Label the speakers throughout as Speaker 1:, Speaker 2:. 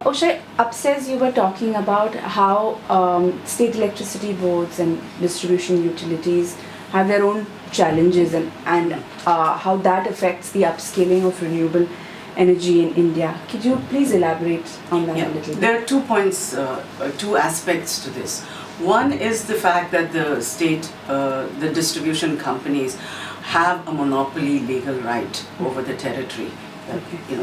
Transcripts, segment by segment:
Speaker 1: Usha, upstairs you were talking about how state electricity boards and distribution utilities have their own challenges and how that affects the upscaling of renewable energy in India. Could you please elaborate on that a little bit?
Speaker 2: There are 2 points, two aspects to this. One is the fact that the state, the distribution companies have a monopoly legal right over the territory.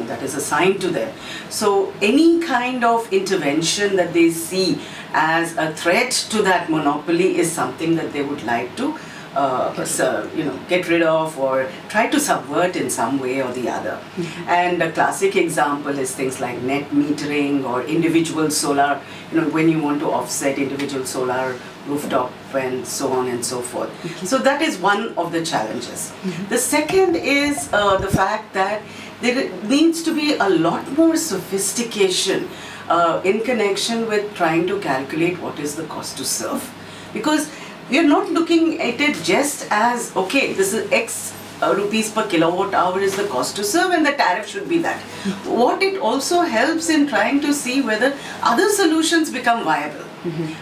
Speaker 2: That is assigned to them. So any kind of intervention that they see as a threat to that monopoly is something that they would like to get rid of or try to subvert in some way or the other. And a classic example is things like net metering or individual solar, when you want to offset individual solar rooftop and so on and so forth. So that is one of the challenges. The second is the fact that there needs to be a lot more sophistication in connection with trying to calculate what is the cost to serve. Because we are not looking at it just as, okay, this is X rupees per kilowatt hour is the cost to serve and the tariff should be that. What it also helps in trying to see whether other solutions become viable.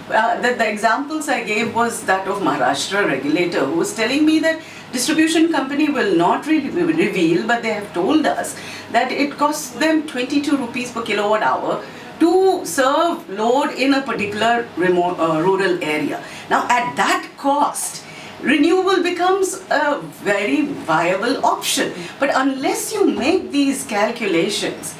Speaker 2: The examples I gave was that of Maharashtra regulator who was telling me that distribution company will not reveal, but they have told us that it costs them 22 rupees per kilowatt hour to serve load in a particular remote rural area. Now at that cost, renewable becomes a very viable option. But unless you make these calculations,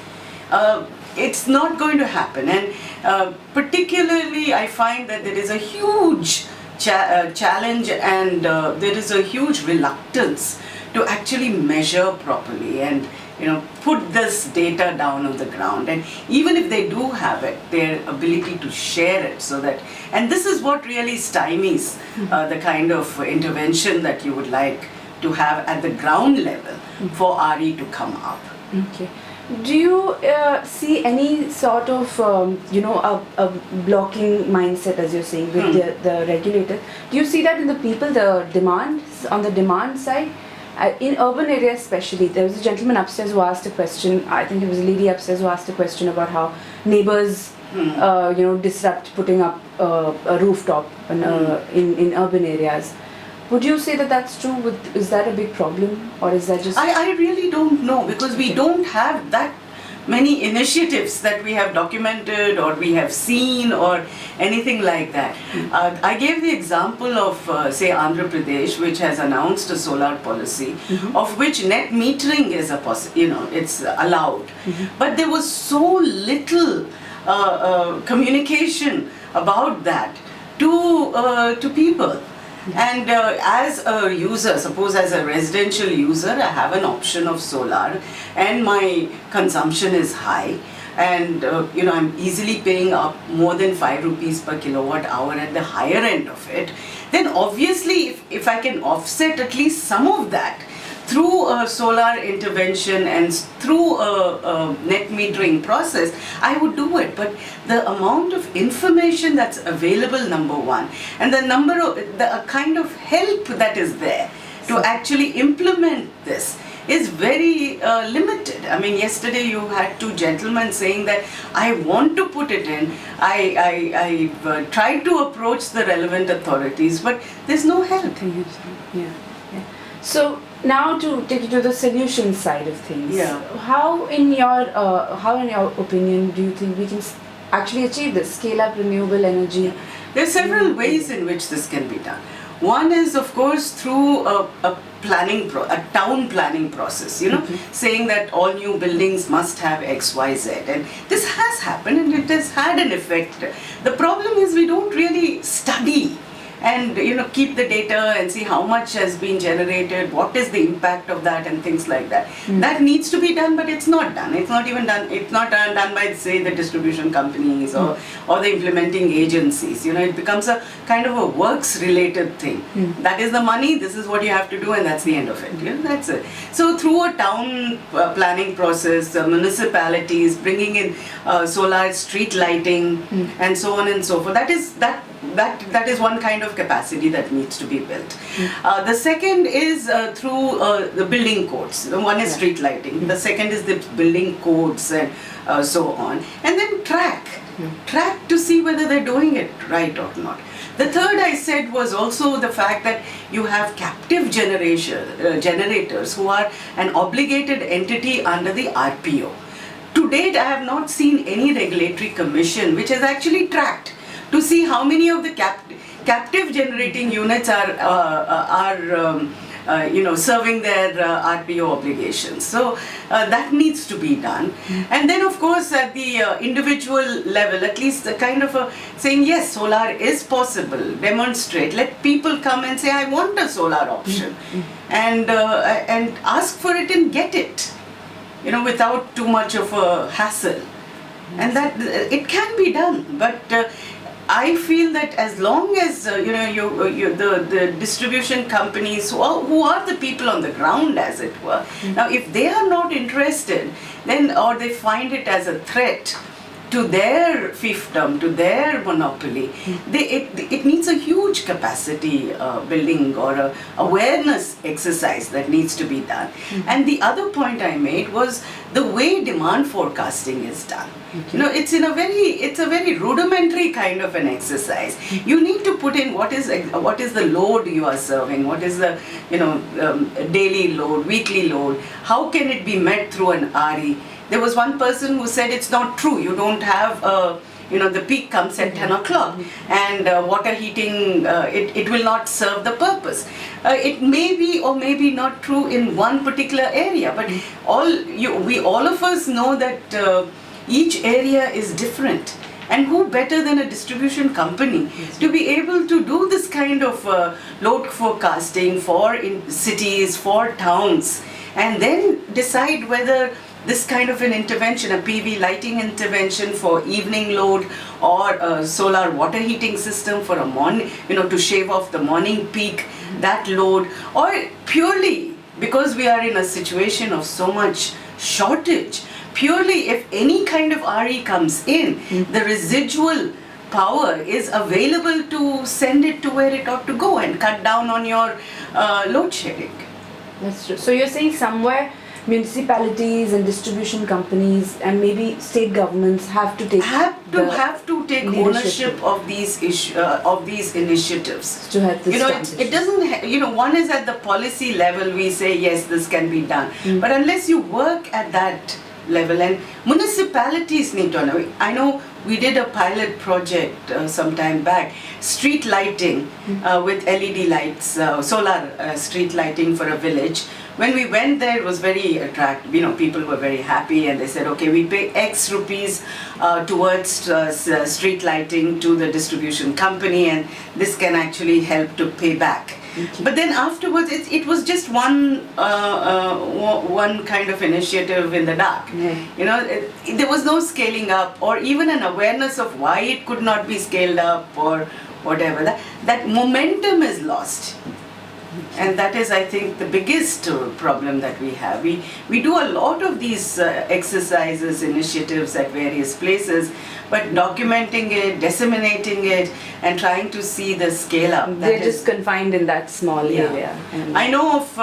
Speaker 2: it's not going to happen. And particularly I find that there is a huge challenge and there is a huge reluctance to actually measure properly and put this data down on the ground. And even if they do have it, their ability to share it so that, and this is what really stymies the kind of intervention that you would like to have at the ground level for RE to come up.
Speaker 1: Okay. Do you see any sort of, a blocking mindset, as you're saying, with the regulator? Do you see that in the people, the demands, on the demand side? In urban areas especially, there was a gentleman upstairs who asked a question, I think it was a lady upstairs who asked a question about how neighbors, disrupt putting up a rooftop in urban areas. Would you say that that's true? Is that a big problem, or is that just...
Speaker 2: I really don't know, because we don't have that many initiatives that we have documented or we have seen or anything like that. I gave the example of, say, Andhra Pradesh, which has announced a solar policy, of which net metering is it's allowed. But there was so little communication about that to people. And as a user, suppose as a residential user, I have an option of solar and my consumption is high and I'm easily paying up more than 5 rupees per kilowatt hour at the higher end of it, then obviously if I can offset at least some of that through a solar intervention and through a net metering process, I would do it. But the amount of information that's available, number one, and the kind of help that is there to actually implement this is very limited. I mean, yesterday you had 2 gentlemen saying that I want to put it in. I tried to approach the relevant authorities, but there's no help.
Speaker 1: Yeah. So now to take you to the solution side of things. How in your opinion do you think we can actually achieve this, scale up renewable energy?
Speaker 2: There are several ways in which this can be done. One is, of course, through a town planning process, saying that all new buildings must have X, Y, Z. And this has happened and it has had an effect. The problem is we don't really study and keep the data and see how much has been generated, what is the impact of that and things like that. That needs to be done, but it's not done. It's not even done. It's not done by, say, the distribution companies or the implementing agencies. It becomes a kind of a works-related thing. That is the money. This is what you have to do, and that's the end of it. That's it. So through a town planning process, municipalities bringing in solar street lighting and so on and so forth. That that is one kind of capacity that needs to be built. The second is through the building codes. One is street lighting. The second is the building codes and so on. And then track to see whether they're doing it right or not. The third I said was also the fact that you have captive generators who are an obligated entity under the RPO. To date, I have not seen any regulatory commission which has actually tracked to see how many of the captive generating units are serving their RPO obligations. So that needs to be done. And then of course at the individual level, at least the kind of saying, yes, solar is possible, demonstrate, let people come and say, I want a solar option, and ask for it and get it, without too much of a hassle. And that it can be done, but I feel that as long as the distribution companies who are the people on the ground, as it were, now if they are not interested, then or they find it as a threat to their fiefdom, to their monopoly, it needs a huge capacity building or a awareness exercise that needs to be done. And the other point I made was the way demand forecasting is done. It's a very rudimentary kind of an exercise. You need to put in what is the load you are serving, what is the daily load, weekly load, how can it be met through an RE. There was one person who said it's not true. You don't have the peak comes at 10 o'clock and water heating, it will not serve the purpose. It may be or may be not true in one particular area, but all of us know that each area is different. And who better than a distribution company to be able to do this kind of load forecasting for cities, for towns, and then decide whether this kind of an intervention, a PV lighting intervention for evening load, or a solar water heating system for a morning, to shave off the morning peak, that load, or purely because we are in a situation of so much shortage, purely if any kind of RE comes in, the residual power is available to send it to where it ought to go and cut down on your load shedding.
Speaker 1: That's true. So you're saying somewhere municipalities and distribution companies and maybe state governments have to take
Speaker 2: ownership of these initiatives
Speaker 1: to help this
Speaker 2: it doesn't one is at the policy level, we say yes, this can be done, but unless you work at that level, and municipalities need to know. I know we did a pilot project some time back, street lighting with LED lights, solar street lighting for a village. When we went there, it was very attractive. People were very happy, and they said, okay, we pay X rupees towards street lighting to the distribution company, and this can actually help to pay back. Okay. But then afterwards, it was just one kind of initiative in the dark. There was no scaling up, or even an awareness of why it could not be scaled up, or whatever. That momentum is lost. And that is, I think, the biggest problem that we have. We do a lot of these exercises, initiatives at various places, but documenting it, disseminating it, and trying to see the scale up.
Speaker 1: They're just confined in that small area.
Speaker 2: I know of,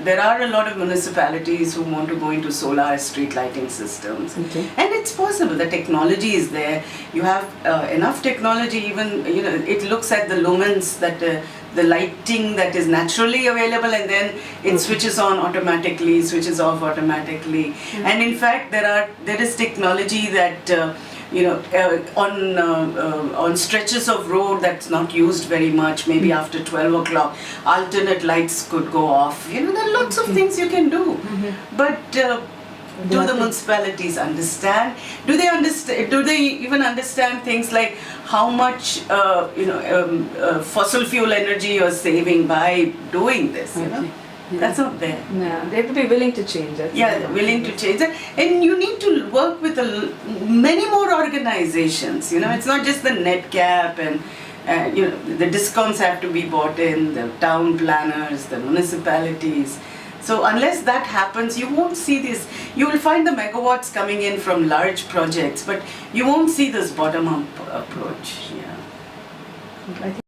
Speaker 2: there are a lot of municipalities who want to go into solar street lighting systems.
Speaker 1: Okay.
Speaker 2: And it's possible, the technology is there. You have enough technology, even, it looks at the lumens that the lighting that is naturally available, and then it switches on automatically, switches off automatically. And in fact, there is technology that on stretches of road that's not used very much, maybe after 12 o'clock, alternate lights could go off. There are lots of things you can do. But do the municipalities understand? Do they understand? Do they even understand things like how much fossil fuel energy you're saving by doing this? That's not there.
Speaker 1: No, they have to be willing to change it.
Speaker 2: Yeah, willing to change it, and you need to work with many more organizations. It's not just the NetCap and. The discoms have to be bought in, the town planners, the municipalities. So unless that happens, you won't see this. You will find the megawatts coming in from large projects, but you won't see this bottom-up approach.
Speaker 1: I think